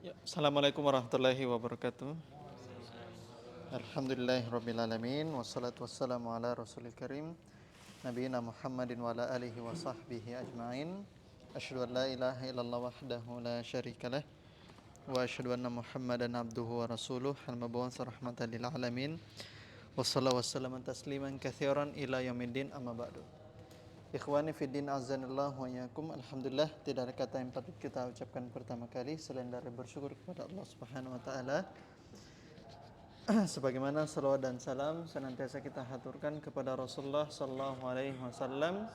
Ya, Assalamualaikum warahmatullahi wabarakatuh. Alhamdulillahirabbil alamin wassalatu wassalamu ala rasulil karim nabiyina Muhammadin wa ala alihi wa sahbihi ajmain. Asyhadu an la ilaha illallah wahdahu la syarikalah wa asyhadu anna Muhammadan abduhu wa rasuluh al-mab'uts rahmatan lil alamin. Wassallallahu wassalamu tasliman katsiran ila yaumiddin amma ba'du. Ikhwani fiddin azanillah wa iyyakum. Alhamdulillah, tidak ada kata yang patut kita ucapkan pertama kali selain dari bersyukur kepada Allah Subhanahu wa taala. Sebagaimana salawat dan salam senantiasa kita haturkan kepada Rasulullah sallallahu alaihi wasallam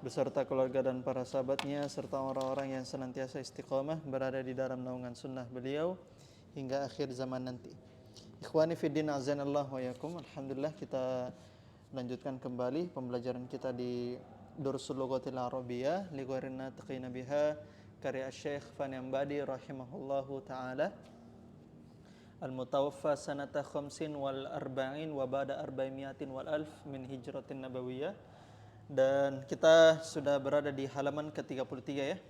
beserta keluarga dan para sahabatnya serta orang-orang yang senantiasa istiqamah berada di dalam naungan sunnah beliau hingga akhir zaman nanti. Ikhwani fiddin azanillah wa iyyakum. Alhamdulillah, kita lanjutkan kembali pembelajaran kita di Dursul Lughatil Arabiyyah li ghairin natiqina biha karya Syekh Fani Ambadi rahimahullahu taala al-mutawaffa sanata khamsin wal arba'in wa ba'da arba'imiatin wal alf min hijratin nabawiyah. Dan kita sudah berada di halaman ke-33 ya.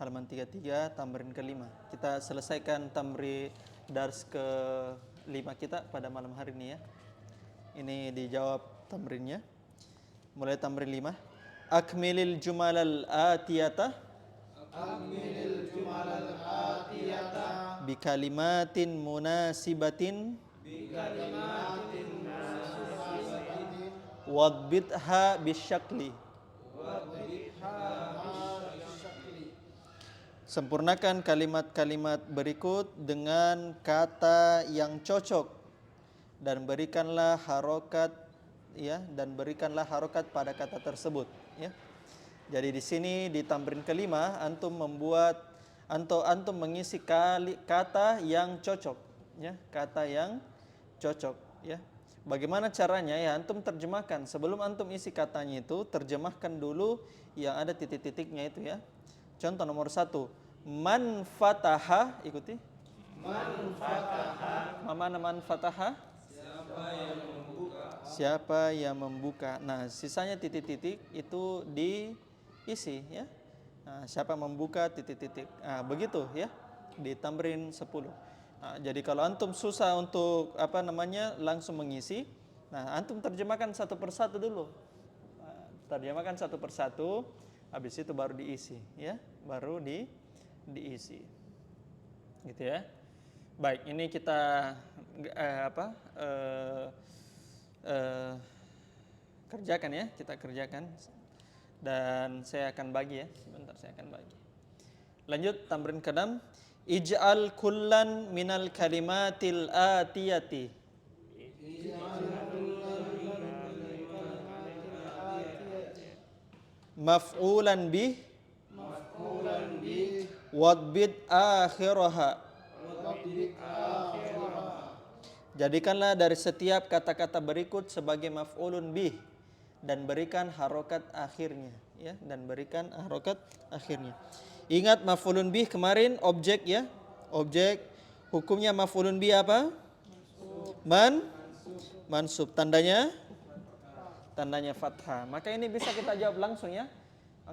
Halaman 33 tamrin ke-5. Kita selesaikan tamri dars ke-5 kita pada malam hari ini ya. Ini dijawab tamrinnya. Mulai tamrin 5. Akmilil jumalal atiyata. Akmilil jumalal atiyata. Bikalimatin munasibatin. Bikalimatin munasibatin. Wadbitha bisyakli. Wadbitha bisyakli. Sempurnakan kalimat-kalimat berikut dengan kata yang cocok. Dan berikanlah harokat pada kata tersebut ya. Jadi di sini di tamrin kelima antum mengisi kata yang cocok ya, kata yang cocok ya. Bagaimana caranya ya? Antum terjemahkan. Sebelum antum isi katanya itu, terjemahkan dulu yang ada titik-titiknya itu ya. Contoh nomor 1, man fataha, ikuti. Man fataha. Mana man fataha? Siapa yang membuka. Nah, sisanya titik-titik itu diisi ya. Nah, siapa membuka titik-titik. Nah, begitu ya. Di tamrin 10. Nah, jadi kalau antum susah untuk langsung mengisi, nah antum terjemahkan satu persatu dulu. Nah, terjemahkan satu persatu, habis itu baru diisi ya. Baru diisi. Gitu ya. Baik, ini kita kerjakan ya, kita kerjakan dan saya akan bagi ya, sebentar saya akan bagi. Lanjut tamrin ke-6, ij'al kullan minal kalimatil atiyati. Maf'ulan bih. Wadbit akhiraha. Jadikanlah dari setiap kata-kata berikut sebagai maf'ulun bih dan berikan harokat akhirnya ya, dan berikan harokat akhirnya. Ingat maf'ulun bih kemarin objek ya. Objek hukumnya maf'ulun bih apa? Mansub. Tandanya fathah. Maka ini bisa kita jawab langsung ya.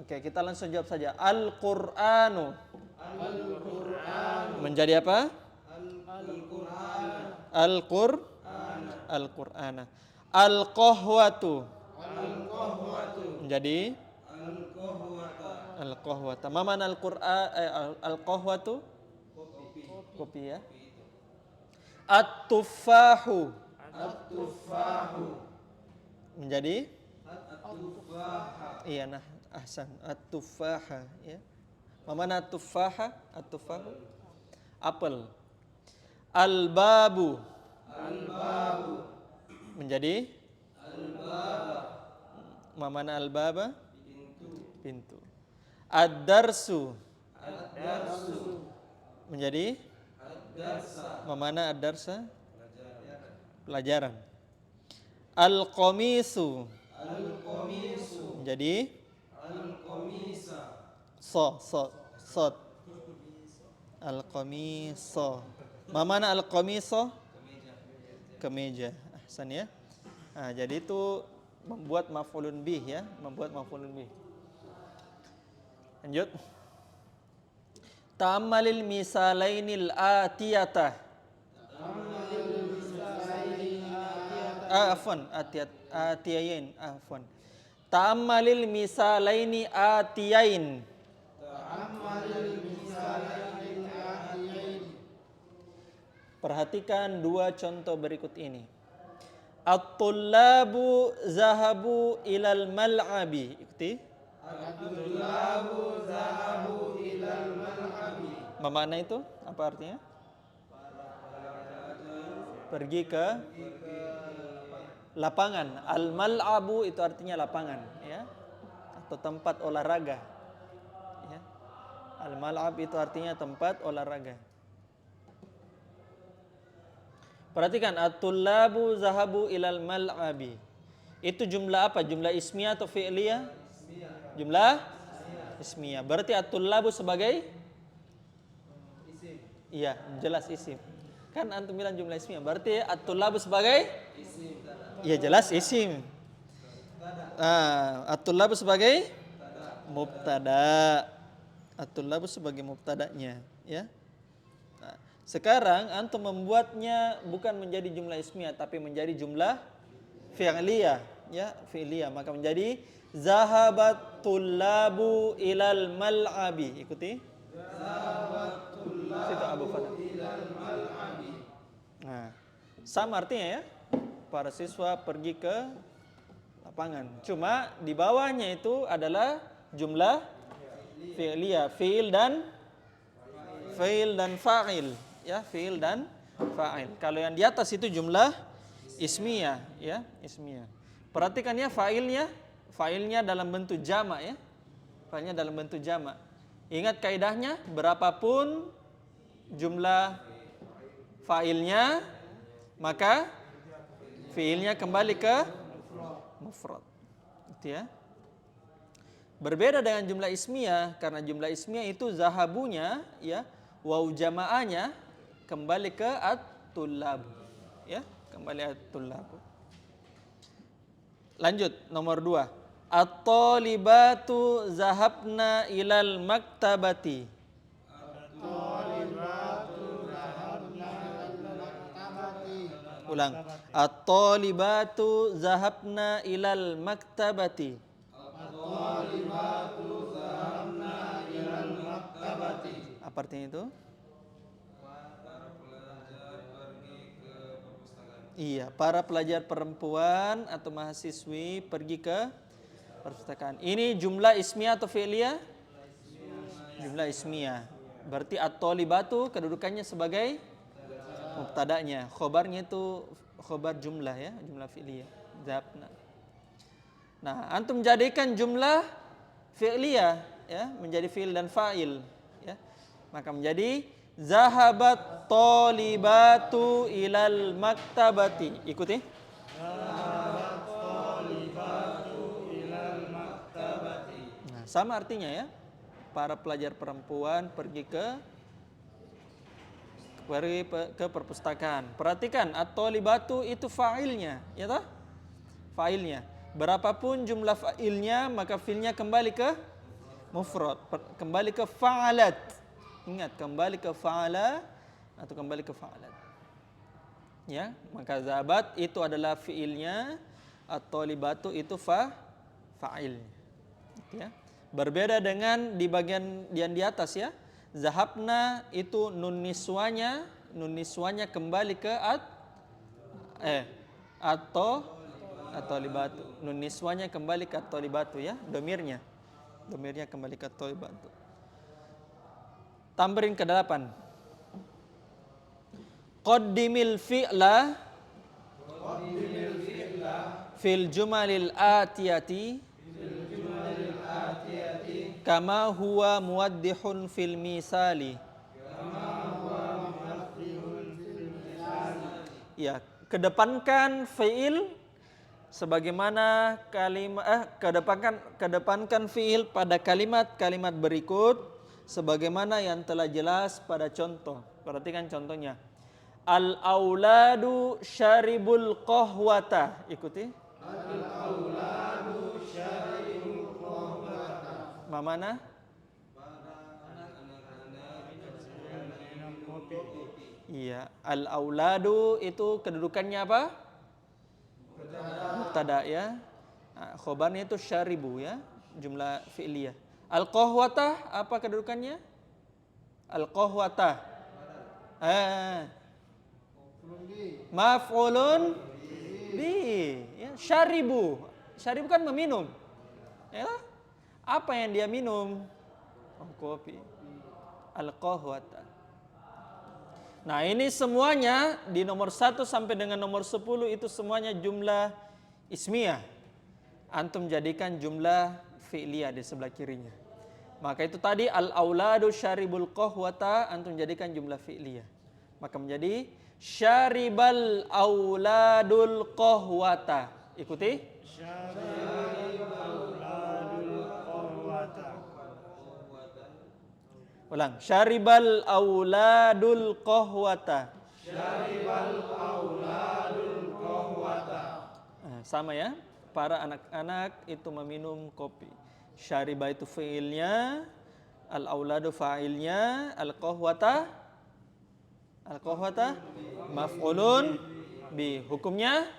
Oke, kita langsung jawab saja. Al-Qur'anu. Menjadi apa? Al-Qur'ana. Al-Qahwatu. Menjadi Al-Qahwata. Maman Al-Qahwatu? Kopi ya. At-Tuffahu. Menjadi iya, nah ahsan. At-Tuffaha ya. Maman At-Tuffaha? At-Tuffahu. Apel. Al-babu. Menjadi Mamana al-baba? Pintu. Ad-darsu. Menjadi Mamana ad-darsa? Pelajaran. Al-qamisu. Menjadi Sod. Al-qamiso. Mamana al-qamiso? Kemeja. Ahsan ya. Nah, jadi itu membuat maf'ulun bih ya, membuat maf'ulun bih. Lanjut. Ta'ammalil misalainil atiyata. Atiyain. Ta'ammalil misalaini atiyain. Perhatikan dua contoh berikut ini. At-tullabu zahabu ilal mal'abi. Ikuti. At-tullabu zahabu ilal mal'abi. Apa makna itu? Apa artinya? Pergi ke lapangan. Al-mal'abu itu artinya lapangan, ya. Atau tempat olahraga. Ya. Al-mal'ab itu artinya tempat olahraga. Perhatikan, at-tullabu zahabu ilal mal'abi. Itu jumlah apa? Jumlah ismiyah atau fi'liyah? Jumlah ismiyah. Berarti at-tullabu sebagai isim. Iya, jelas isim. Kan antum bilang jumlah ismiyah. Berarti at-tullabu sebagai isim. Iya, jelas isim. At-tullabu sebagai mubtada. At-tullabu sebagai mubtadanya, ya. Sekarang antum membuatnya bukan menjadi jumlah ismiyah tapi menjadi jumlah fi'liyah, ya, fi'liyah. Maka menjadi zahabat tullabu ilal mal'abi. Ikuti. Zahabat tullabu ilal mal'abi. Nah, sama artinya, ya. Para siswa pergi ke lapangan. Cuma di bawahnya itu adalah jumlah fi'liyah, fi'il dan fa'il. Ya, fi'il dan fa'il. Kalau yang di atas itu jumlah ismiyah, ya, ismiyah. Perhatikan ya fa'ilnya dalam bentuk jamak, ya. Fa'ilnya dalam bentuk jamak. Ingat kaidahnya, berapapun jumlah fa'ilnya, maka fi'ilnya kembali ke mufrad. Itu, ya. Berbeda dengan jumlah ismiyah, karena jumlah ismiyah itu zahabunya, ya, waw jamaahnya kembali ke at-tullab, ya, kembali at-tullab. Lanjut nomor 2. At-talibatu zahabna ilal maktabati. Ulang. At-talibatu zahabna ilal maktabati. At-talibatu zahabna ilal maktabati. Apa artinya itu? Iya, para pelajar perempuan atau mahasiswi pergi ke perpustakaan. Ini jumlah ismiyah atau fi'liyah? Jumlah ismiyah. Berarti at-talibatu kedudukannya sebagai mubtada'nya. Khobarnya itu khobar jumlah, ya, jumlah fi'liyah. Zahabna. Nah, antum jadikan jumlah fi'liyah, ya, menjadi fi'il dan fa'il, ya. Maka menjadi zahabat talibatu ilal maktabati. Ikuti. Zahabat talibatu ilal maktabati. Nah, sama artinya, ya. Para pelajar perempuan pergi ke perpustakaan. Perhatikan, at-talibatu itu fa'ilnya, ya toh? Fa'ilnya. Berapapun jumlah fa'ilnya, maka fi'ilnya kembali ke mufrad, kembali ke fa'alat. Ingat, kembali ke fa'ala atau kembali ke fa'alat. Ya, maka zahabat itu adalah fi'ilnya, at-talibatu itu fa'il. Ya. Berbeda dengan di bagian yang di atas, ya. Zahabna itu nun niswanya kembali ke at-talibatu. Nun niswanya kembali ke at-talibatu, ya, domirnya kembali ke at-talibatu. Tamrin ke-8. Qaddimil fi'la fil jumalil atiyati kama huwa muwaddihun fil misali. Ya, kedepankan fi'il sebagaimana kedepankan fi'il pada kalimat-kalimat berikut sebagaimana yang telah jelas pada contoh. Perhatikan contohnya. Al-auladu syaribul qahwata. Ikuti. Al-auladu syaribul qahwata. Mana? Iya, al-auladu itu kedudukannya apa? Mubtada ya. Nah, khobarnya itu syaribu ya, jumlah fi'liyah. Al-qahwatah apa kedudukannya? Al-qahwatah. Maf'ulun bi. Ya, syaribu. Syaribu kan meminum. Ya. Apa yang dia minum? Oh, kopi. Al-qahwatah. Nah, ini semuanya di nomor 1 sampai dengan nomor 10 itu semuanya jumlah ismiyah. Antum jadikan jumlah fi'liyah di sebelah kirinya. Maka itu tadi al-auladu syaribul qahwata, antum jadikan jumlah fi'liyah. Maka menjadi syaribal auladul qahwata. Ikuti. Syaribal auladul qahwata. Ulang. Syaribal auladul qahwata. Syaribal auladul qahwata. Sama ya. Para anak-anak itu meminum kopi. Syariba itu fi'ilnya, al-auladu fa'ilnya, al-qahwata maf'ulun bi. Hukumnya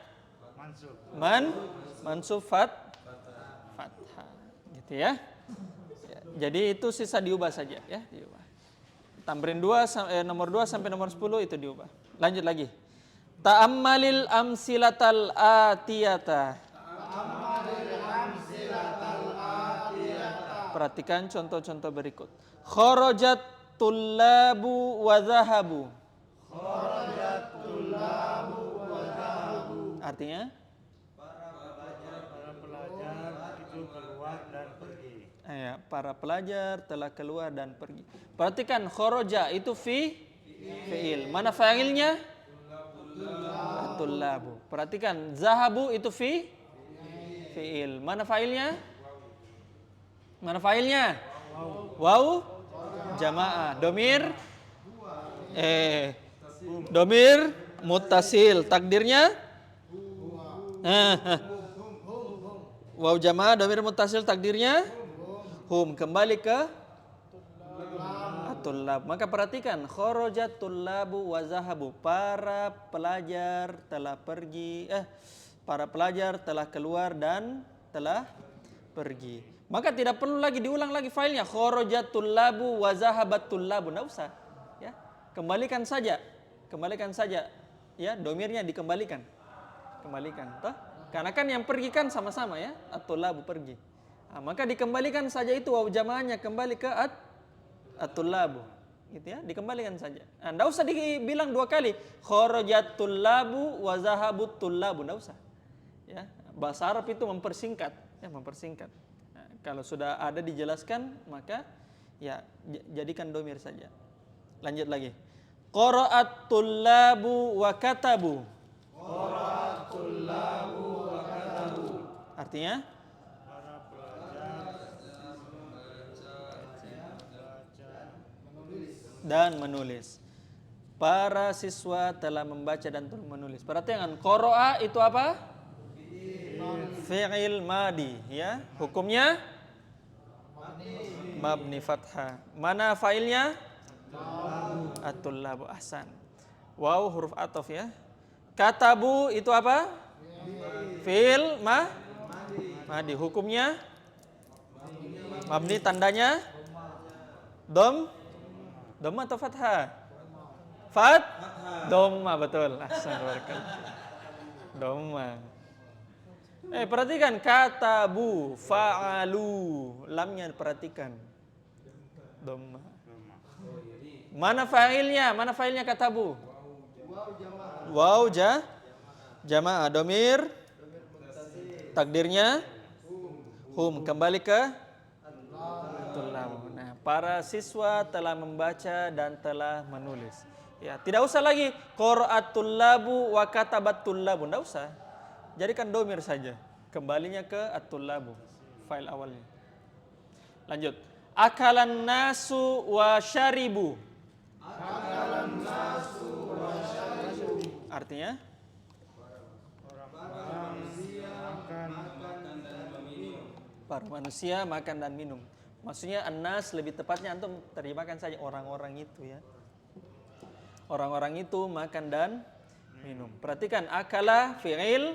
mansub fathah. Gitu ya. Jadi itu sisa diubah saja ya, diubah. Tamrin 2 nomor 2 sampai nomor 10 itu diubah. Lanjut lagi. Ta'ammalil amsilatal atiyata. Perhatikan contoh-contoh berikut. Kharajat tullabu wa zahabu. Artinya? Para pelajar telah keluar dan pergi. Perhatikan kharaja itu fi'il. Mana fa'ilnya? Tullabu. Perhatikan zahabu itu fi'il. Mana fa'ilnya? Waw jamaah. Domir muttasil. Takdirnya? Waw jamaah domir muttasil takdirnya? Hum. Kembali ke at-tullab. Maka perhatikan kharajat tullabu wa zahabu. Para pelajar telah pergi. Para pelajar telah keluar dan telah pergi. Maka tidak perlu lagi diulang lagi failnya. Kharajat tullabu wa zahabat tullabu. Enggak usah. Ya. Kembalikan saja. Ya, domirnya dikembalikan. Toh? Karena kan yang pergi kan sama-sama ya. At-tullabu pergi. Nah, maka dikembalikan saja itu waw jamaahnya kembali ke at-tullabu. Gitu ya, dikembalikan saja. Nah, enggak usah dibilang 2 kali. Kharajat tullabu wa zahabut tullabu. Enggak usah. Ya, bahasa Arab itu mempersingkat. Nah, kalau sudah ada dijelaskan maka ya jadikan domir saja. Lanjut lagi. Qara'at tullabu wa katabu. Artinya dan menulis. Para siswa telah membaca dan menulis. Perhatikan qara'a itu apa? Fi'il madi ya. Hukumnya mabni fathah. Mana fa'ilnya? At-tullabu. Ahsan. Waw huruf ataf ya. Katabu itu apa? Fi'il madi. Hukumnya mabni, tandanya dom atau fathah? Dhamma, betul. Ahsan, dhamma. Perhatikan katabu, fa'alu, lamnya perhatikan. Dhamma. Mana fa'ilnya katabu? Waw jamaah domir. Takdirnya hum, kembali ke tullabu. Nah, para siswa telah membaca dan telah menulis. Ya, tidak usah lagi qara'at tullabu wa katabat tullabu, tidak usah. Jadikan domir saja. Kembalinya ke at-tullabu, file awalnya. Lanjut. Akalan nasu wa syaribu. Artinya? Para manusia makan dan minum. Maksudnya an-nas lebih tepatnya antum terjemahkan saja orang-orang itu ya. Orang-orang itu makan dan minum. Perhatikan akala fi'il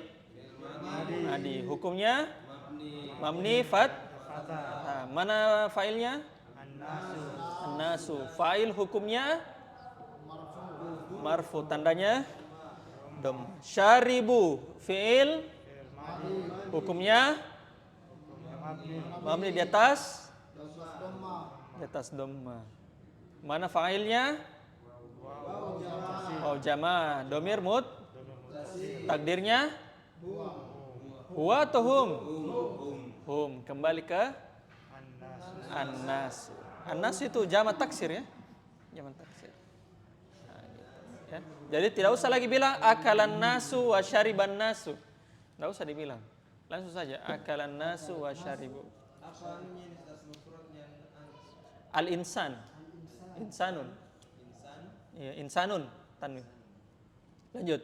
madi. Hukumnya mabni fathah. Mana fa'ilnya? An-nasu. Fa'il hukumnya marfu, tandanya dom. Syaribu fi'il hukumnya mabni di atas dhamma. Mana fa'ilnya? Waw jama, domir mut. Takdirnya huwa atau hum? Hum. Kembali ke an-nas. An-nas itu jama taksir ya. Jama taksir. Nah, gitu, ya. Jadi tidak usah lagi bilang akalan nasu wa syariban nasu. Tidak usah dibilang. Langsung saja akalan nasu wa syaribu. Al-insan. Insanun. Ya, insanun tanwin. Lanjut.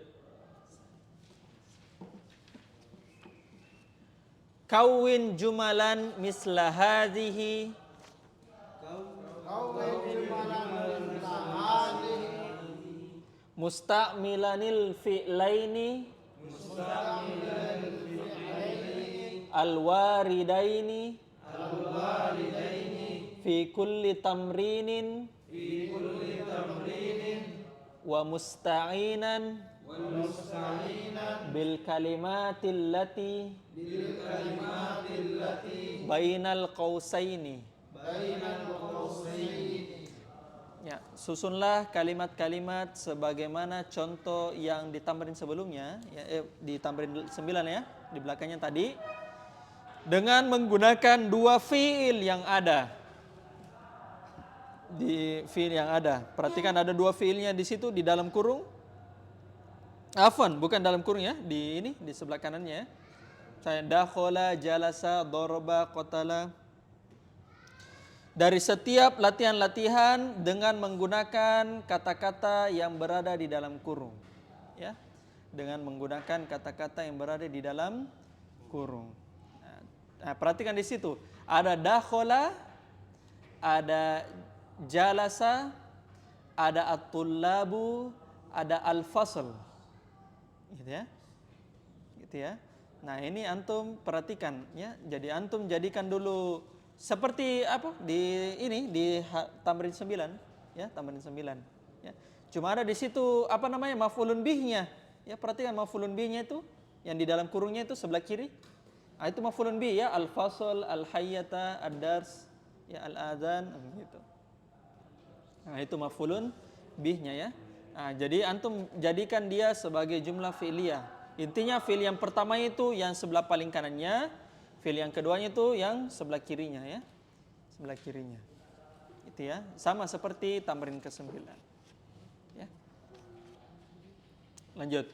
Kawin jumalan misla hadhihi. Musta'milanil fi'laini. Al-waridaini. Fi kulli tamrinin. Wa musta'inan bil kalimatil lati bainal qausaini. Ya, susunlah kalimat-kalimat sebagaimana contoh yang di tamrin sebelumnya, ya, di tamrin 9 ya, di belakangnya tadi, dengan menggunakan dua fiil yang ada. Di fiil yang ada. Perhatikan ada dua fiilnya di situ di dalam kurung. Afwan, bukan dalam kurung ya, di ini di sebelah kanannya ya. Saya dakhala, jalasa, daraba, qatala. Dari setiap latihan-latihan dengan menggunakan kata-kata yang berada di dalam kurung. Ya. Dengan menggunakan kata-kata yang berada di dalam kurung. Nah, perhatikan di situ. Ada dakhala, ada jalasa, ada at-tullabu, ada al-fasl. Gitu ya. Gitu ya. Nah, ini antum perhatikan ya. Jadi antum jadikan dulu seperti apa di ini di tamrin 9 ya, tamrin 9 ya. Cuma ada di situ apa namanya maf'ulun bihnya. Ya, perhatikan maf'ulun bihnya itu yang di dalam kurungnya itu sebelah kiri. Nah, itu maf'ulun bih ya, al-fasl, al-hayyata, ad-dars, ya al-adzan gitu. Nah, itu maf'ulun bihnya ya. Nah, jadi antum jadikan dia sebagai jumlah fi'liyah. Intinya fi'il yang pertama itu yang sebelah paling kanannya, fi'il yang keduanya itu yang sebelah kirinya ya. Sebelah kirinya. Itu ya, sama seperti tamrin ke-9. Ya. Lanjut.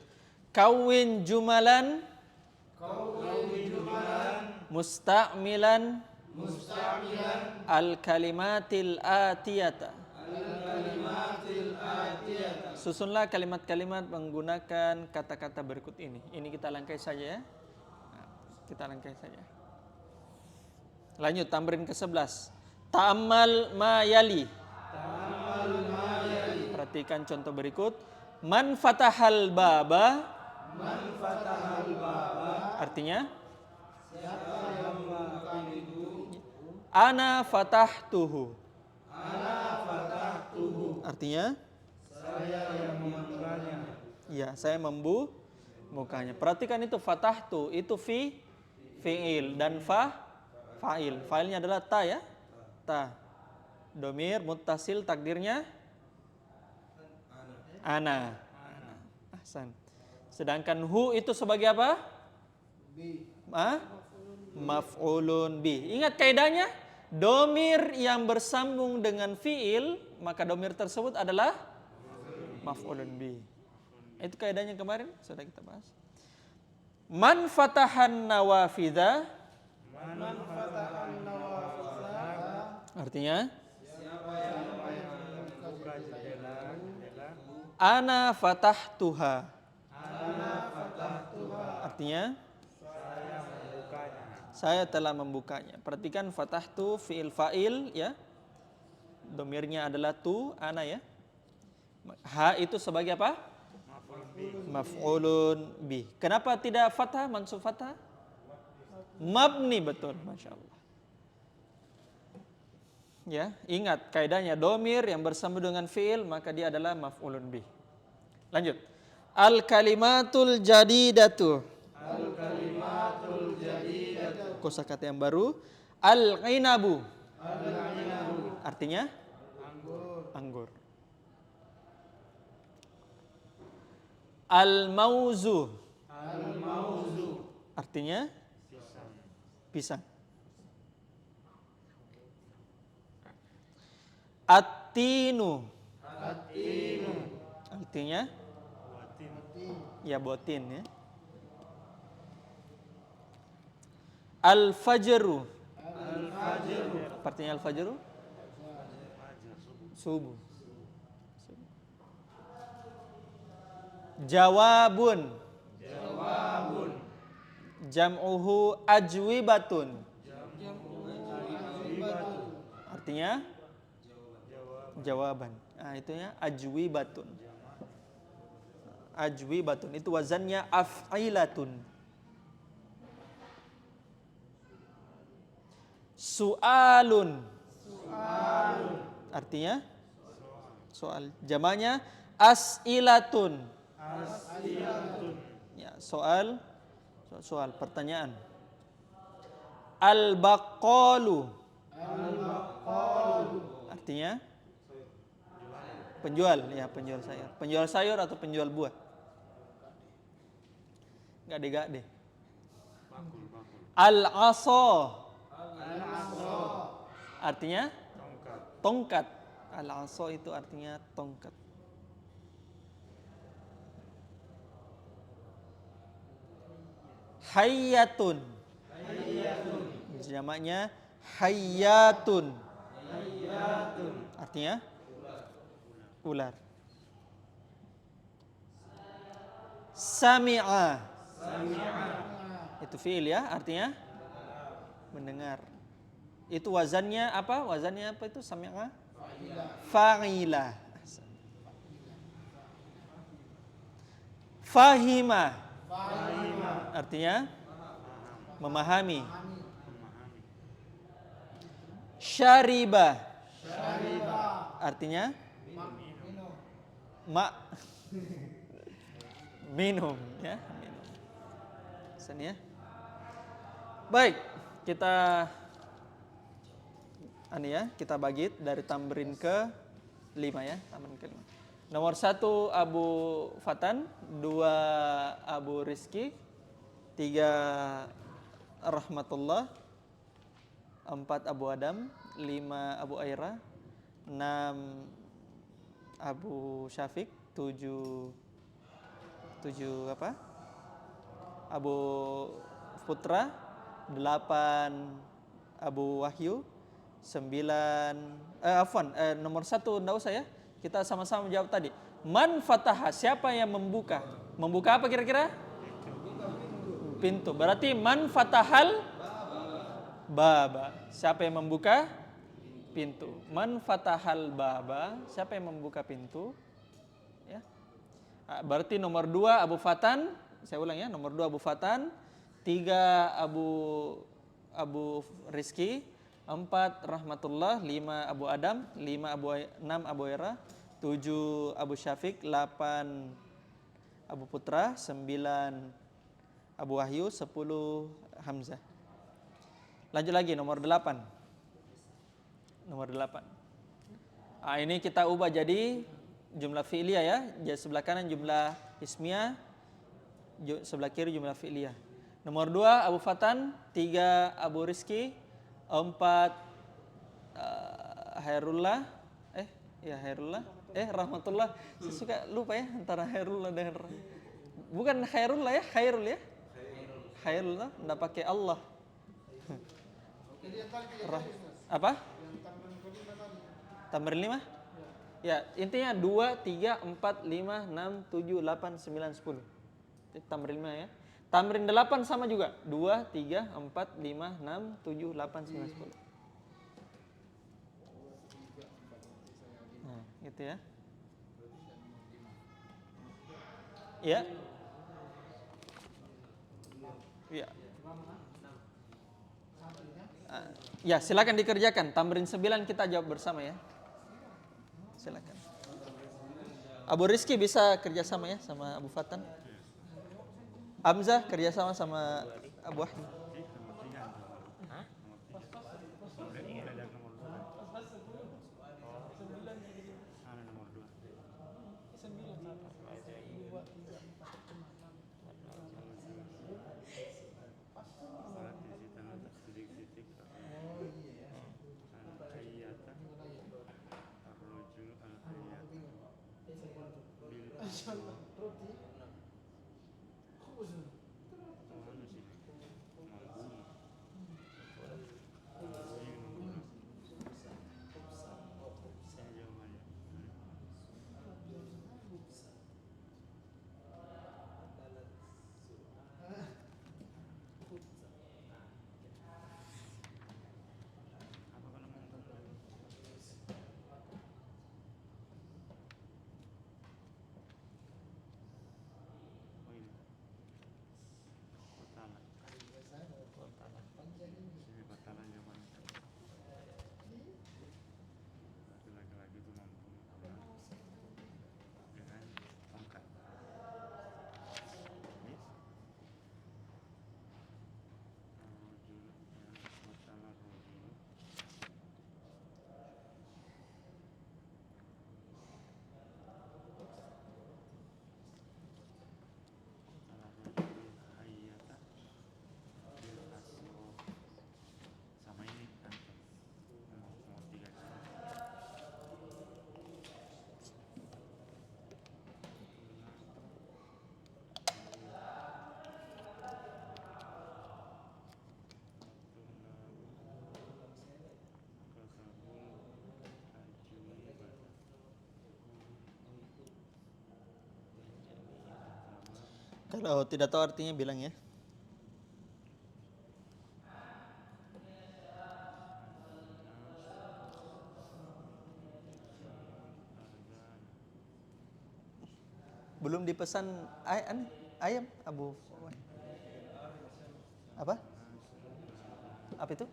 Kawin jumalan musta'milan al-kalimatil atiyata. Susunlah kalimat-kalimat menggunakan kata-kata berikut ini. Ini kita langkai saja ya. Nah, kita langkai saja. Lanjut tamrin ke-11. Ta'ammal ma yali. Perhatikan contoh berikut. Man fatahal baba. Artinya ana fatahtuhu. Artinya saya yang membukanya. Ya, saya membukanya. Perhatikan itu fatahtu, itu fi'il dan fa'il. Fa'ilnya adalah ta ya. Ta. Domir muttasil takdirnya ana. Ahsan. Sedangkan hu itu sebagai apa? Maf'ulun bi. Ingat kaidahnya? Domir yang bersambung dengan fi'il, maka domir tersebut adalah maf'ulun bi. Itu kaidahnya kemarin sudah kita bahas. Man fatahan nawafidha. Artinya ana fatahtuha. Artinya saya telah membukanya. Perhatikan fatahtu fi'il fa'il ya. Domirnya adalah tu, ana ya. Ha itu sebagai apa? Maf'ulun bih. Kenapa tidak fathah, mansub fathah? Mabni, betul, Masya Allah. Ya, ingat kaidahnya domir yang bersambung dengan fi'il maka dia adalah maf'ulun bih. Lanjut. Al-kalimatul jadidatu. Al-kalimatul jadidatu. Kosakata yang baru. Al-inabu. Al-inabu. Artinya? Anggur. Al-mauzu. Al-mauzu. Artinya? Pisang. At-tinu. At-tinu. Artinya? Ya, botin ya. Al-fajru. Al-fajru. Artinya al-fajru? Subuh. Jawabun. Jawabun. Jam'uhu ajwibatun. Artinya? Jawaban. Nah, itunya ajwibatun. Ajwibatun itu wazannya af'ilatun. Su'alun. Su'alun. Artinya? Soal. Jamanya as'ilatun. As'ilatun. Ya, soal, pertanyaan. Al-baqqalu. Al-baqqalu. Artinya? Penjual, ya, penjual sayur. Penjual sayur atau penjual buah? Gade-gade. Al-asa. Al-asa. Artinya? Tongkat. Al-asa itu artinya tongkat. Hayyatun. Hayyatun. Jamaknya hayyatun. Hayyatun. Artinya? Ular. Sami'a. Sami'a. Itu fi'il ya, artinya mendengar. Itu wazannya apa? Wazannya apa itu? Sami'a? Fa'ila. Fahima. Artinya memahami. Syariba. Artinya minum ya, minum. Sini ya. Baik, kita bagi dari tamrin ke 5 ya, tamrin ke 5. Nomor 1 Abu Fatan, 2 Abu Rizki, 3 Rahmatullah, 4 Abu Adam, 5 Abu Aira, 6 Abu Syafiq, 7 apa? Abu Putra, 8 Abu Wahyu, 9 nomor 1 enggak usah ya. Kita sama-sama jawab tadi. Man fataha, siapa yang membuka? Membuka apa kira-kira? Pintu. Berarti man fatahal baba. Siapa yang membuka? Pintu. Man fatahal baba, siapa yang membuka pintu? Ya. Berarti nomor 2 Abu Fatan, saya ulang ya, nomor 2 Abu Fatan, 3 Abu Rizki, 4 Rahmatullah, 5 Abu Adam, 6 Abu Era, 7 Abu Syafiq, 8 Abu Putra, 9 Abu Wahyu, 10 Hamzah. Lanjut lagi nomor 8. Nomor 8. Ini kita ubah jadi jumlah fi'liyah ya. Jadi sebelah kanan jumlah ismiyah, sebelah kiri jumlah fi'liyah. Nomor 2 Abu Fatan, 3 Abu Rizki, 4 Hairullah, Rahmatullah. Saya suka lupa ya antara Hairullah dengan bukan Hairullah ya, Hairul ya. Hairullah enggak pakai Allah. Apa? Tamrin 5? Ya, intinya 2, 3, 4, 5, 6, 7, 8, 9, 10. Itu tamrin 5 ya. Tamrin 8 sama juga. 2, 3, 4, 5, 6, 7, 8, 9, 10. Nah, gitu ya. Ya. Ya. Ya, silakan dikerjakan. Tamrin 9 kita jawab bersama ya. Silakan. Abu Rizky bisa kerjasama ya sama Abu Fatan. Hamzah kerjasama sama Abu Ahmad. Kalau tidak tahu artinya bilang ya. Belum dipesan ayam Abu. Apa? Apa itu?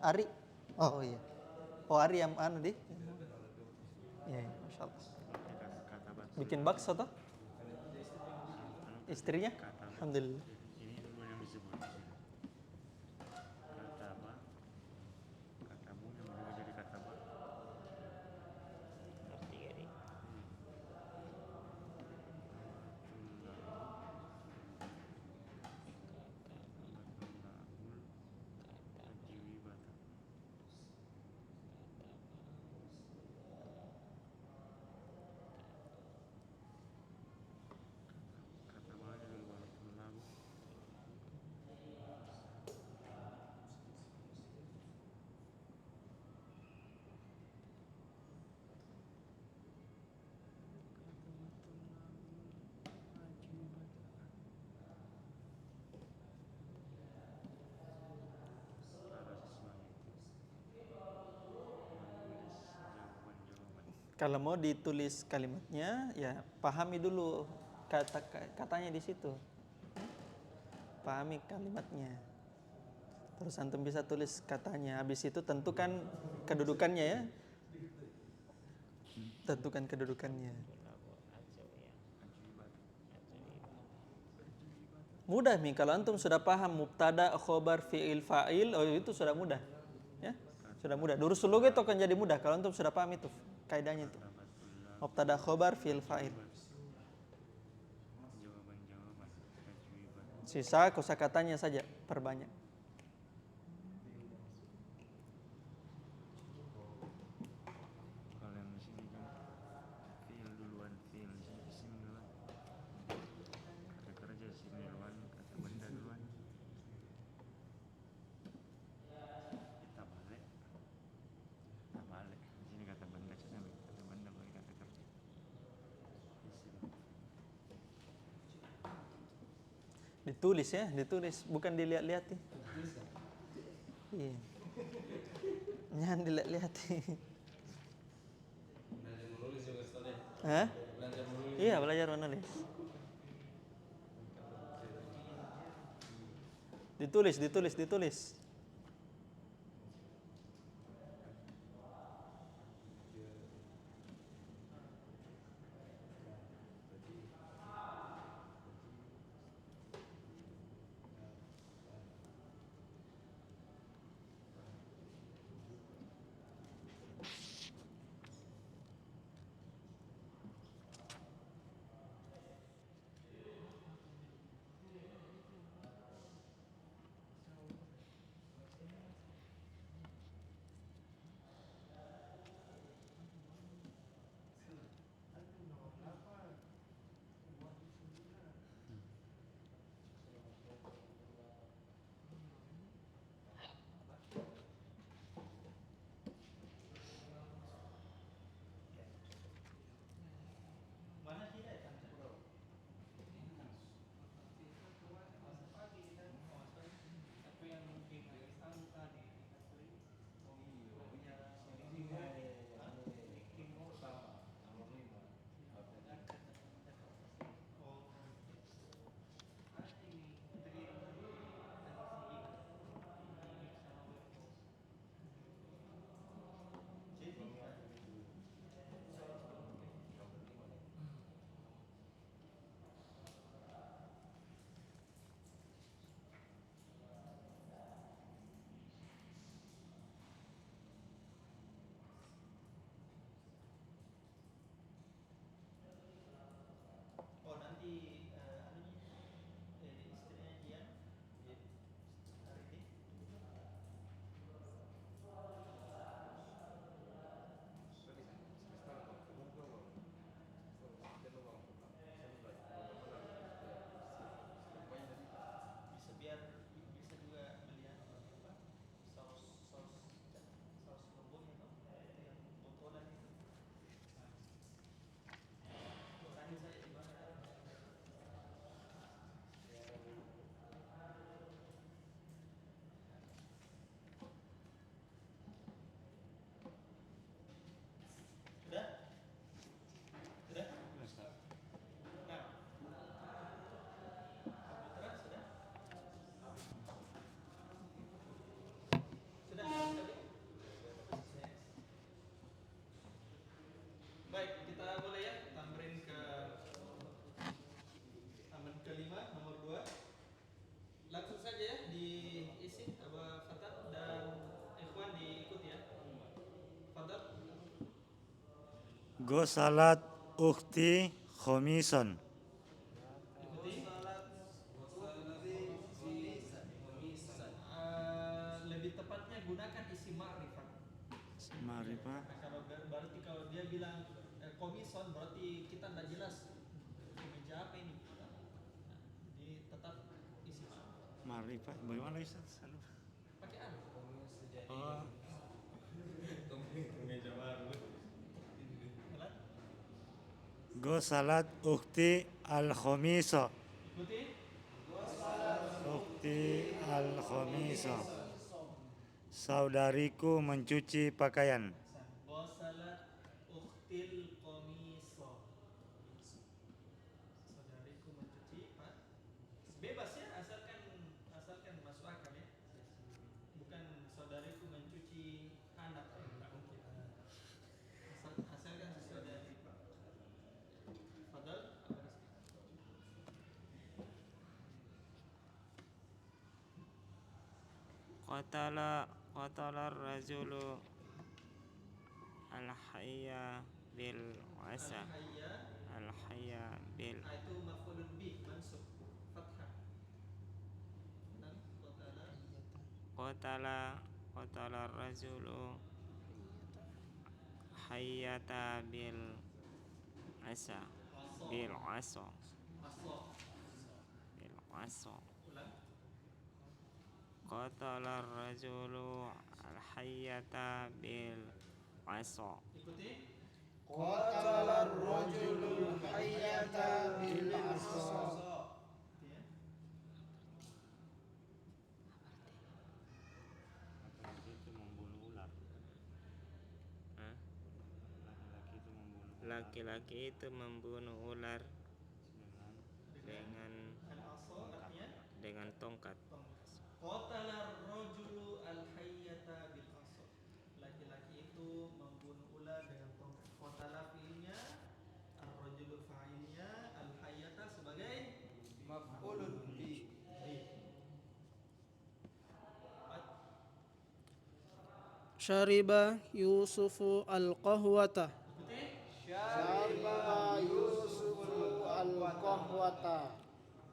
Ari. Oh iya. Oh Ari yang anu di. Iya, Masya Allah. Bikin bakso toh? Istrinya? Alhamdulillah. Ini dulu yang disebut di sini. Kata apa? Kata bu yang berubah jadi kata apa? Kalau mau ditulis kalimatnya, ya pahami dulu katanya di situ. Pahami kalimatnya. Terus antum bisa tulis katanya. Habis itu tentukan kedudukannya ya. Tentukan kedudukannya. Mudah nih kalau antum sudah paham mubtada, khobar, fi'il, fa'il, oh itu sudah mudah. Ya. Sudah mudah. Durusul lughat itu akan jadi mudah kalau antum sudah paham itu. Kaidahnya itu. Mubtada, khobar, fi'il, fa'il. Sisa kosakatanya saja perbanyak. Kalau yang di sini kan fiil duluan, fiil isim duluan. Kata kerja sini duluan, kata benda duluan. Kita balik. Kita balik. Di sini kata benda saja, kata benda bagi kata kerja. Isim. Ditulis ya, ditulis, bukan dilihat-lihat. Iya. Jangan dilihat-lihat. Hah? Iya, belajar menulis. Ditulis, ditulis, ditulis. Oh nanti istrinya Jian hari ini. Bisa biar bisa juga melihat apa saus saus saus lomboknya tuh yang botolan itu. Tadi saya di mana? Sudah? Sudah? Nah, komputer sudah? Sudah sekali? Baik, kita mulai ya. Tamrin ke tamrin kelima nomor 2. Langsung saja ya diisi Abu Fatat dan Ikhwan diikuti ya. Fatat. Gosalat ukhti khomison. Ikuti. Lebih tepatnya gunakan isi ma'rifat. Ma'rifah. Nah, berarti kalau dia bilang komison berarti kita tidak jelas kemeja apa ini. Jadi tetap isi Ma'rifah. Bagaimana Ustaz? Selalu. pakai an. Oh. Gosalat ukhti al-khomiso. Ikuti. Ukhti al-khomiso. Saudariku mencuci pakaian. Ghasalat ukhtil qamiso. Saudariku mencuci pak. Bebas ya asalkan masuk akal ya. Bukan saudariku mencuci anak ya, enggak mungkin. Asalkan saudari. Fadal. Qatala rajulu al-hayya bil asa. Al-hayya bil Itu maf'ulun bih mansub fathah. Dan qatala rajulu hayyata bil asa. Bil asa. aslo. Bil asa. Ulang. Qatala rajulu al-hayyata bil asa. Ikuti. Qatalar rajulul hayyata bil asa. Ya. Laki-laki itu membunuh ular. Hah? Laki-laki itu membunuh ular Dengan aso artinya dengan tongkat. tongkat. Qatala ar-rajulu al-hayyata bil asad. Laki-laki itu membunuh ular dengan tongkat. Qatala fi'ilnya, ar-rajulu fa'ilnya, al-hayyata sebagai maf'ulun bi. Syariba Yusufu al-qahwata. Syariba Yusuful al-qahwata.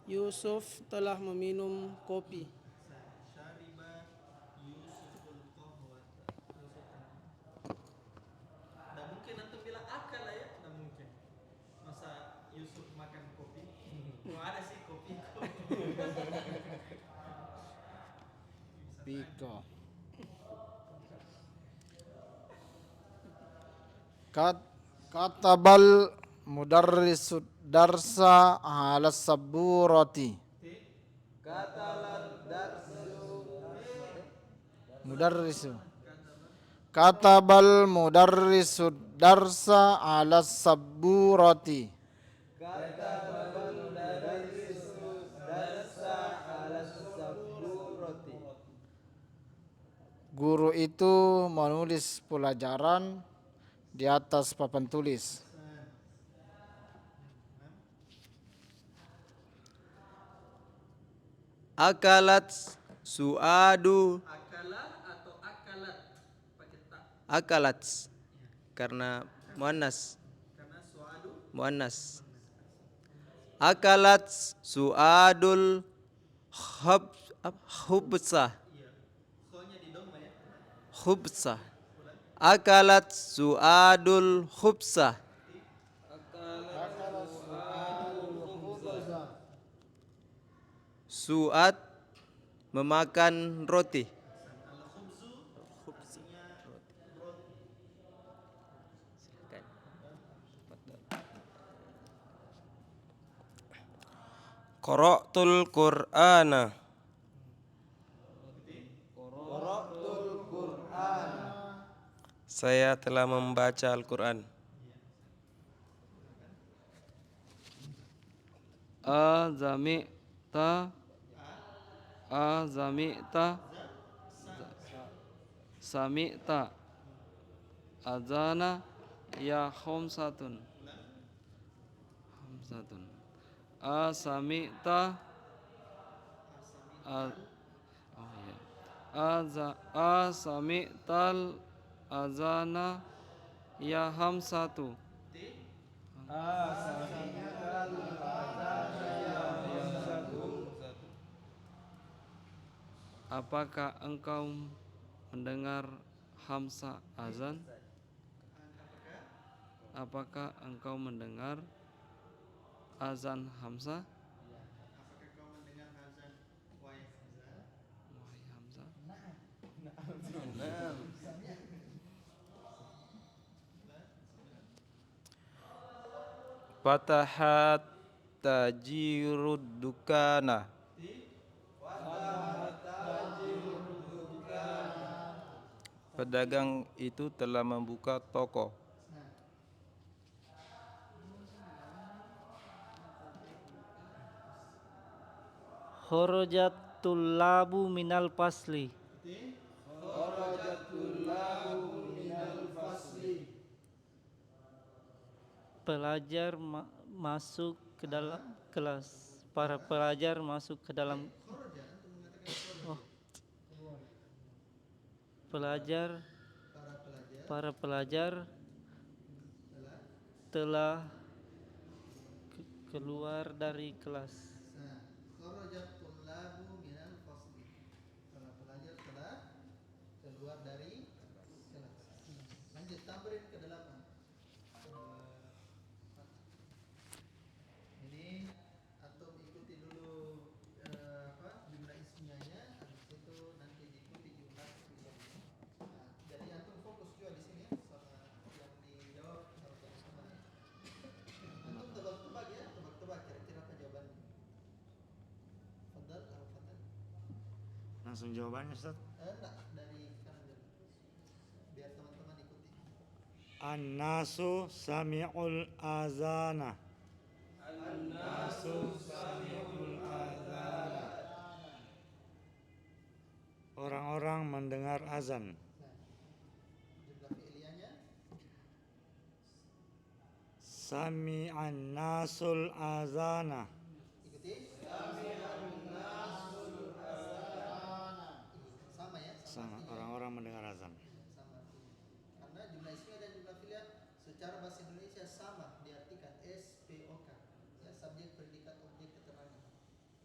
Yusuf telah meminum kopi. Syariba Yusuful qahwata. Tidak mungkin antum bilang akal ya, tidak mungkin. Masa Yusuf makan kopi? Oh, ada sih kopi. Biko. Katabal mudarrisud darsa ala saburati. Mudarrisu. Katabal mudarrisud darsa ala saburati. Guru itu menulis pelajaran di atas papan tulis. Akalat suadu Akala atau akalat pakai ta akalat karena muannas karena suadu muannas. Akalat suadul khubsah kho-nya di dhamma ya. khubsah. Akalat suadul khubsah. Suad memakan roti. Qara'tul Qur'ana. Saya telah membaca Al-Quran. Sami'ta azana ya khamsatun. Sami'ta Sami'tal azana ya hamsatu. Apakah engkau mendengar Hamzah azan? Apakah engkau mendengar azan Hamzah? Apakah kau mendengar azan wahai Hamzah? Wahai Hamzah. Fatahat tajirud dukana. Pedagang itu telah membuka toko. Kharajat tullabu minal fasli. Pelajar masuk ke dalam kelas. Para pelajar masuk ke dalam. Para pelajar telah keluar dari kelas. Kharajat tullabu minal fasli. Para pelajar telah keluar dari kelas. Lanjut tambahin ke 8. Ini antum ikuti dulu jumlah ismiyahnya, habis itu nanti diikuti jumlah fi'ilnya. Nah, jadi antum fokus juga di sini ya, sama yang dijawab sama teman-teman ya. Antum tebak-tebak ya, tebak-tebak kira-kira apa jawabannya. Fadal atau Fadal? Langsung jawabannya Ustaz. Enggak, dari kanan dulu. Biar teman-teman ikuti. An-nasu sami'ul azana. orang-orang mendengar azan. Jumlah fi'liyahnya Sami'an nasul azana. ikuti. Sama ya, Sama, orang-orang mendengar azan. sama artinya. Karena jumlah ismiyah dan jumlah fi'liyah secara bahasa Indonesia sama diartikan SPOK. Ya, subjek, predikat, objek, keterangan.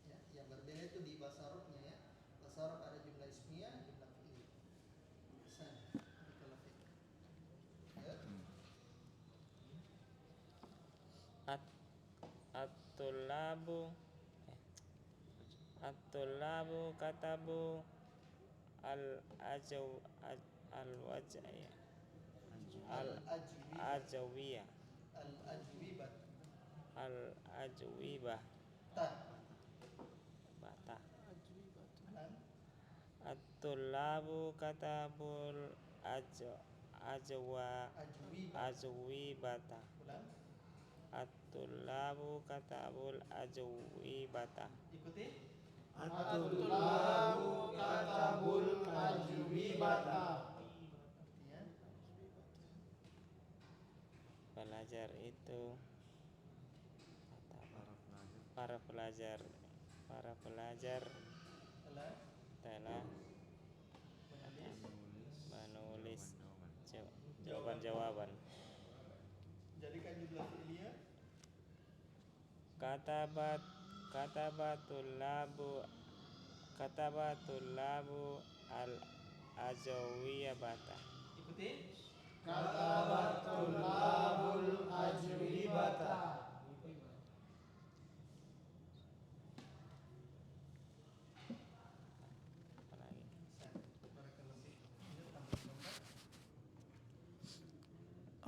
Ya, yang berbeda itu di bahasa Arabnya ya. Bahasa Arab ada jumlah ismiyah, jumlah fi'liyah. Sama. Barakallahu fiik. Ya. At-tullabu At-tullabu katabu al-wajaya al-ajawiyah Al-ajwibah. al-ajwibah Ta. bata At-tullabu katabul Ajwibah. ajwibata Ulang. At-tullabu katabul ajwibata Ikuti. At-tullabu katabul ajwibata. Artinya pelajar itu para pelajar telah menulis jawaban-jawaban. jadikan jumlah fi'liyah Katabatul labu al ajawiyabata. ikuti. Katabatul labul ajwibata. Apalagi Barakallahu fiik. Lanjut, tambah contoh.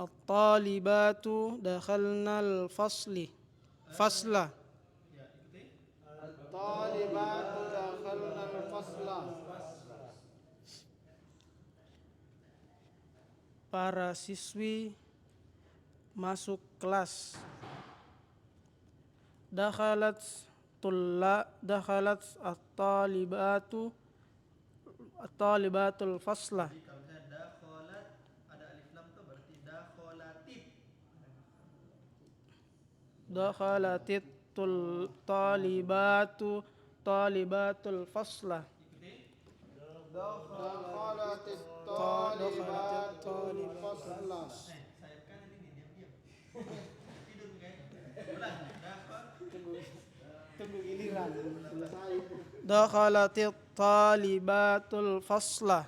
At-talibatu dakhalnal fasla. Ya, ikuti. Talibatu dakhalnal fasla. Para siswi masuk kelas. Dakhalat at-talibatul fasla. Jadi kalau misalnya dakhalat ada alif lam tuh berarti dakhalatit. Dakhalatit talibatul fasla. Ikuti. Dakhalatit talibatul fasla. Sayapkan ini diam-diam. Tidur kan? Ulang. Tunggu giliran. Selesai. Dakhalatit talibatul fasla.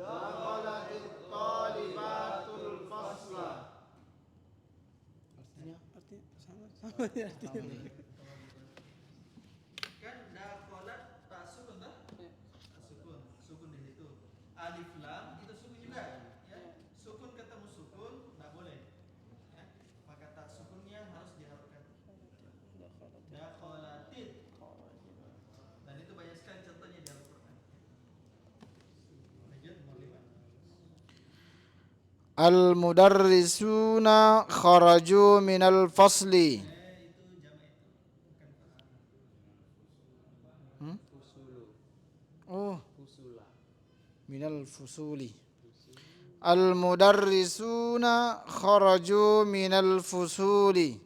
Dakhalatit talibatul fasla. Artinya sama artinya. Kan dakhalat tak sukun tak? Sukun di situ. Alif lam itu sukun juga, ya. Sukun ketemu sukun enggak boleh. Ya. Maka tak sukunnya harus diharapkan. Dakhalatit. Dan itu banyak sekali contohnya di Al-Qur'an. Lanjut nomor 5. Al-mudarrisuna kharaju minal fasli. Itu jamak itu, bukan fasil. Oh, minal fusuli. Al-mudarrisuna kharaju minal fusuli.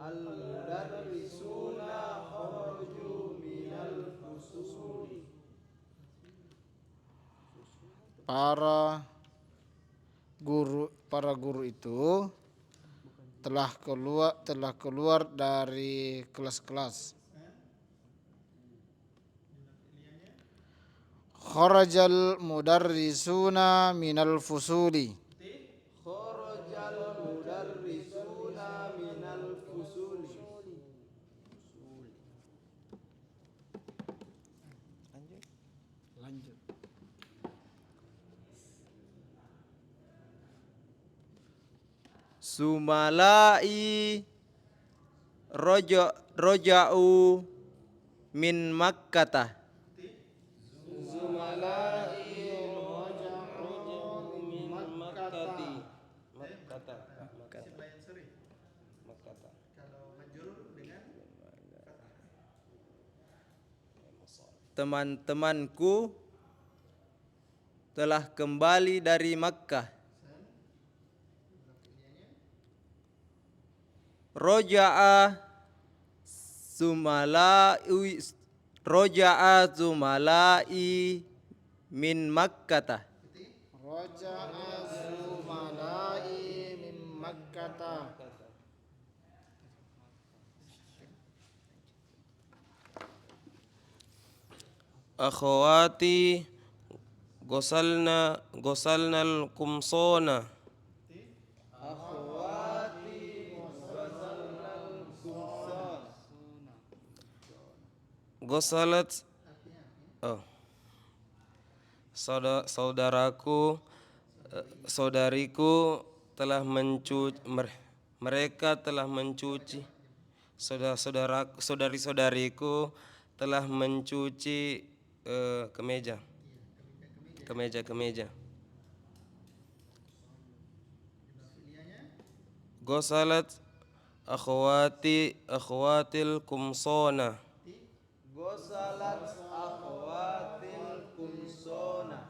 Al-mudarrisuna kharaju minal fusuli. Para guru itu telah keluar dari kelas-kelas. Kharajal mudarrisuna minal fusuli. Kharajal mudarrisuna minal fusuli. Lanjut. Sumalai roja'u min Makkata. Isim lain suri. Kalau majrur dengan fathah. teman-temanku telah kembali dari Makkah. Roja'a zumalai min Makkah. Raja'a zumalai min Makkah. Akhwati gosalna al-kumsona. Gosalat saudariku telah mencuci, mereka telah mencuci, saudari-saudariku telah mencuci kemeja. Gosalat akhwatil kumsona. Gosalat akhwatil kumsona.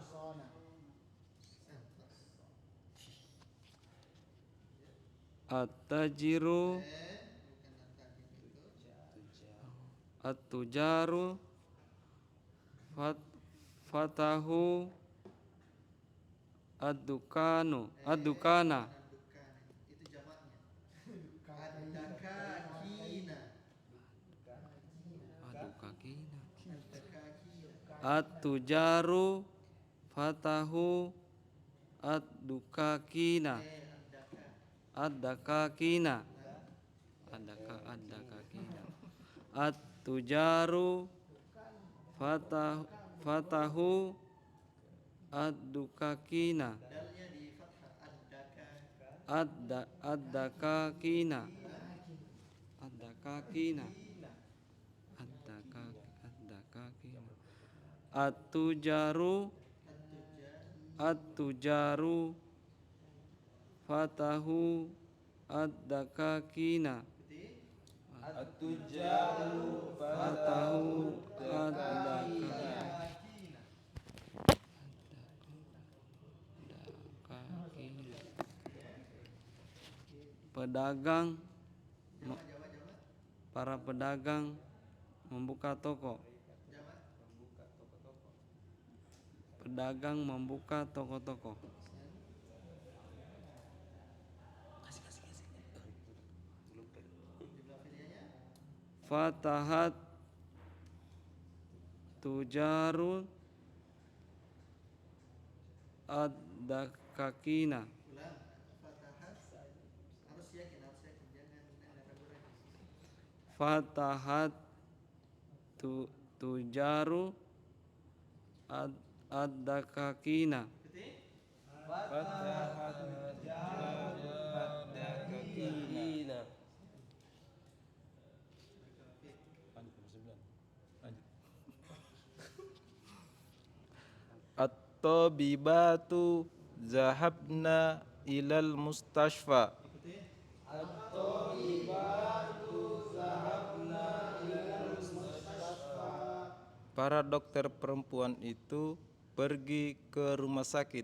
At-tajiru at-tujaru fatahu ad-dukana at-tujaru fatahu ad-dukakina ad-dakakina at-tujaru fatahu ad-dukakina ad-dakakina at-tujaru fatahu ad-dakakina para pedagang membuka toko. Pedagang membuka toko-toko. Fatahat tujarun ad-dakakina. Fatahat tujaru ad-dakakina. At-tabibatu zahabna ilal mustashfa. Para dokter perempuan itu pergi ke rumah sakit.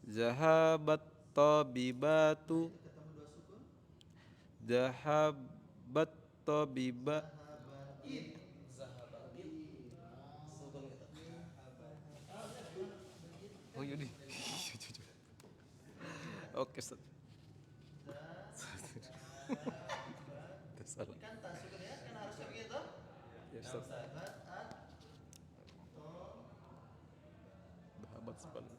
Zahabat tabibatu. Zahabat tabiba. Oh yaudah. Oke, Ustaz. Salah. Kan tak suka ya, kan harusnya begitu. Ya, Ustaz. Sahabat sekali.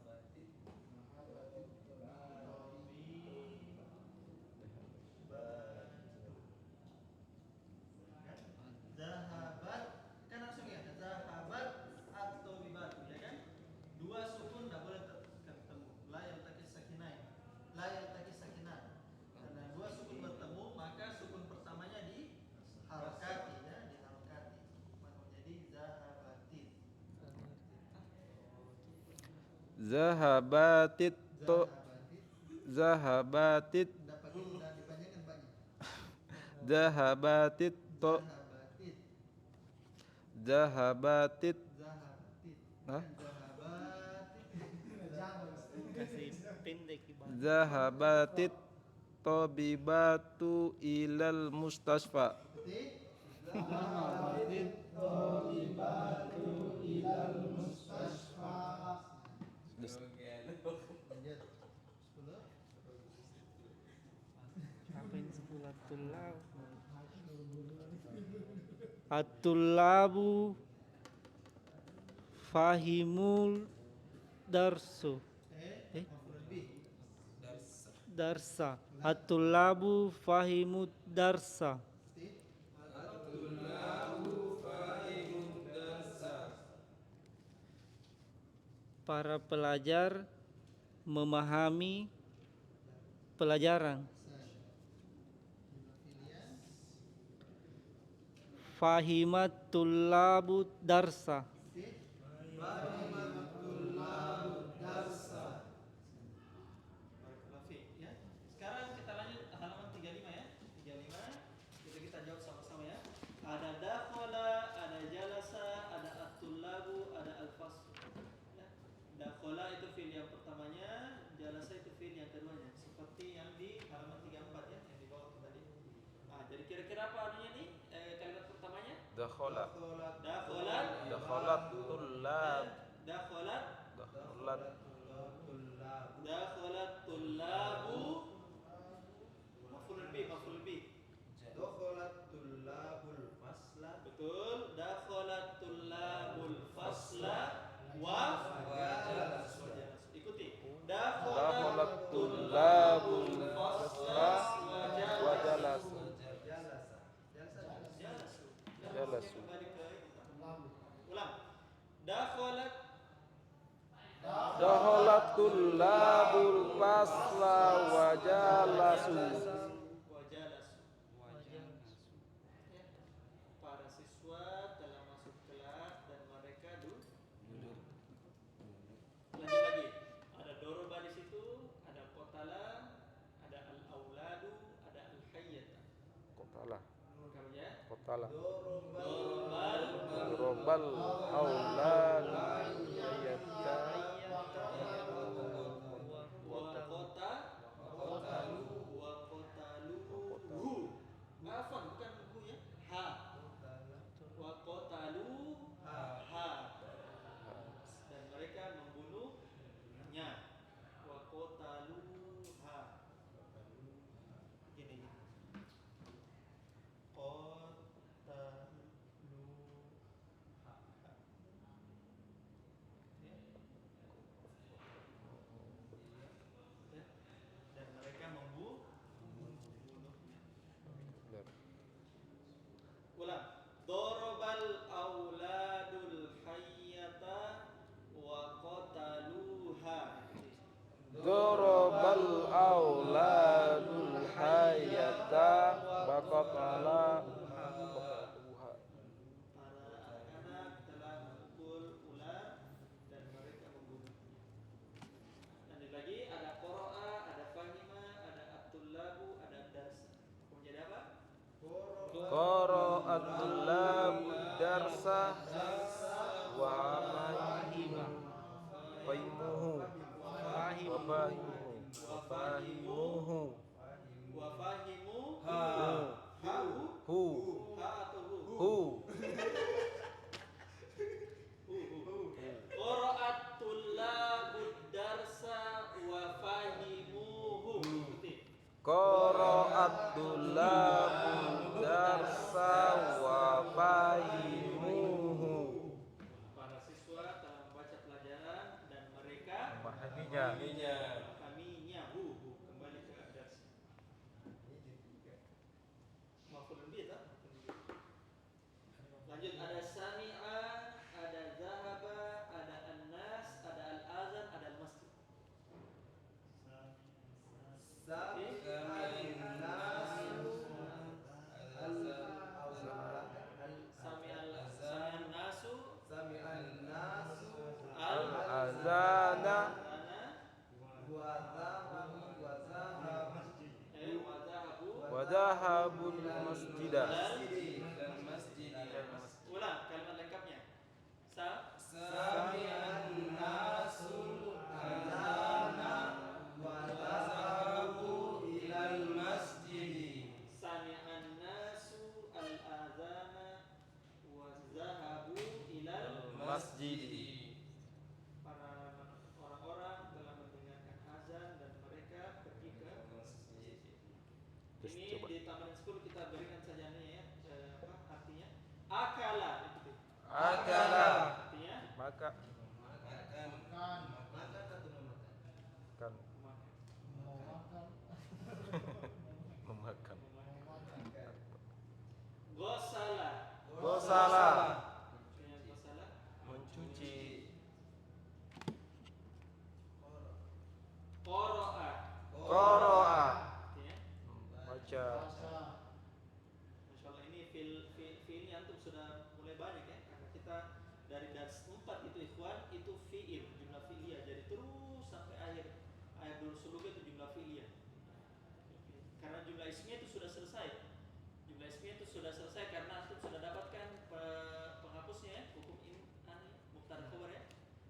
Zahabat kan harusnya begitu. Zahabat atau bibatu, ya kan? Dua sukun tidak boleh ketemu. La yaltaqi sakinain. La yaltaqi sakinan. Karena dua sukun bertemu, maka sukun pertamanya di harokati, ya, di harokati. Maka menjadi zahabatit. Zahabatit to zahabatit zahabatit to Zahabatit. Hah? Kasih pendek ibarat. Zahabatit tabibatu ilal mustasfa. Apa ini sebuah tulab? At-tullabu fahimul darsu. Darsa. At-tullabu fahimud darsa. Para pelajar memahami pelajaran. Fahimat tullabu darsa. Ya. Sekarang kita lanjut halaman 35 ya. 35 itu kita jawab sama-sama ya. Ada dakhala, ada jalasa, ada at-tullabu, ada al-fasl. Ya. Dakhala itu fi'il yang pertamanya, jalasa itu fi'il yang keduanya. Seperti yang di halaman 34 ya, yang di bawah itu tadi. Nah, jadi kira-kira apa anunya nih? Kalimat pertamanya? Dakhala. Dakhalat. Dakhalat tullab. Dakhalat. Dakhalat. Dakhalat tullabu. Maf'ul bih. Dakhalat tullabul fasla. Betul. Dakhalat tullabul fasla wa jalasu. Ikuti. Dakhalat tullabul fasla wa jalasu. Jalasu. Ulang. Dakhalat Dakhalat tullabul fasla wa jalasu. Para siswa telah masuk kelas dan mereka duduk. Lanjut lagi. Ada doroba di situ, ada qatala, ada al-auladu, ada al-hayyata. Qatala. Ya. Qatala. Dorobal aulad hayyata wa qataluhu. Afwan, bukan hu ya. Ha. Wa qatalu ha. Dan mereka membunuhnya. Wa qataluha. Gini. Dan mereka membunuhnya. Ulang. Dorobal auladul hayyata wa qataluha. Dorobal auladul hayyata wa qatala. Para anak telah memukul ular dan mereka membunuhnya. Lanjut lagi, ada qara'a, ada fahima, ada at-tullabu, ada darsa. Kemudian apa? Qara'atul labud darsa wa fahimuhu wa fahimuhu Wa fahimu hu ha atau hu Qara'at tullabud darsa wa fahimuhu. Qara'atul labud darsa wa fahimuhu. Para siswa telah membaca pelajaran dan mereka memahaminya. Kembali ke dars. Maf'ul bih tak? Lanjut, ada sami'a, ada zahaba, ada an-nas, ada al-azan, ada al-masjid. Al-azana wa dhahabul masjidah. Ulang kalimat lengkap 10 kita berikan saja nih ya, artinya akala. Akala. Artinya Maka. Makan. Kan. Memakan. Gosala. Gosala. Artinya gosala. Mencuci. Qoro'a. Qoro'a. Artinya Baca. Masya Allah, ini fiilnya antum sudah mulai banyak ya, karena kita dari dars 4 itu ikhwan, itu fiil, jumlah fiiliyah, jadi terus sampai akhir ayat dulu sebelumnya itu jumlah fiiliyah. Karena jumlah ismiyah itu sudah selesai. Jumlah ismiyah itu sudah selesai karena antum sudah dapatkan penghapusnya ya, hukum mubtada khabar ya.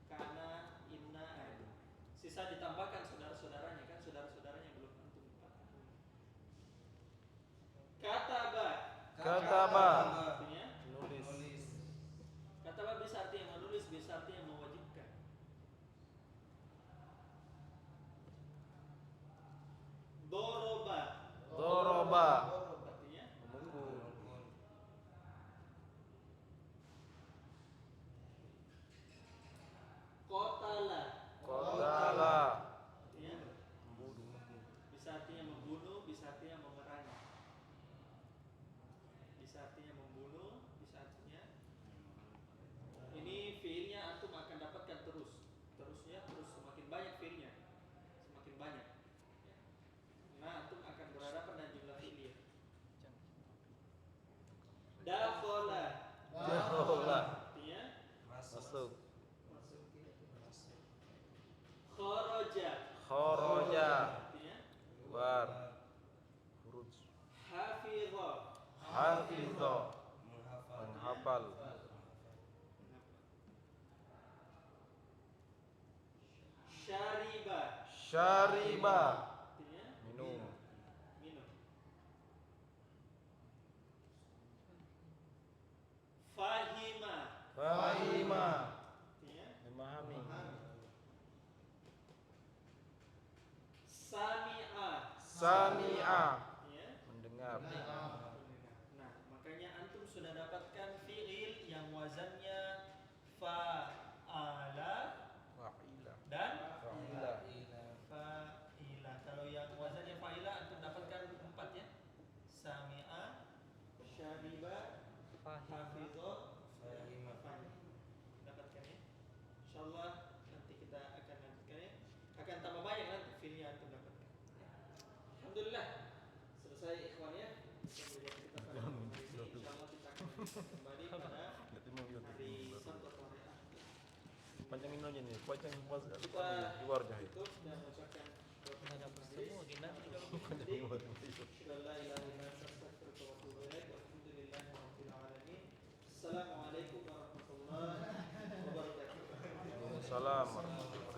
Karena inna itu. Sisa ditambahkan saudara-saudaranya kan, saudara-saudaranya belum antum dapatkan. Kataba. Kataba. Artinya Nulis. kataba bisa artinya menulis, bisa artinya mewajibkan. Doroba. Doroba. Artinya Memukul. Qotala. Qotala. Artinya bisa artinya membunuh, bisa artinya memerangi. Bisa artinya membunuh, bisa artinya ini fiilnya antum akan dapatkan terusnya terus semakin banyak fiilnya, semakin banyak. Nah antum akan berhadapan dengan jumlah fiilnya. Dakhala. Dakhala. Artinya Masuk. kharaja. Kharaja. Artinya Keluar. Khuruj. hafidha. Hafidha. Menghafal. Syariba. Syariba. Artinya Minum. minum. Fahima. Fahima. Artinya Memahami. sami'a. Sami'a. Artinya Mendengar. nah, makanya antum sudah dapatkan fiil yang wazannya fa'ala Fa'ila. dan Fa'ila. fa'ila. Kalau yang wazannya fa'ila antum dapatkan 4 ya. Sami'a, syariba, hafidha, fahima. Dapatkan ya. Insyaallah nanti kita akan lanjutkan ya. Akan tambah banyak nanti fiilnya antum dapatkan. Alhamdulillah selesai ikhwan ya. Kemudian kita pada hari ini insyaallah kita akan kembali pada hari Sabtu atau hari Ahad. Panjangin aja nih, panjangin pas Kita luar jahit. tutup dan mengucapkan Semua gimana kalau Panjangin luar. Assalamualaikum warahmatullahi wabarakatuh. Salam.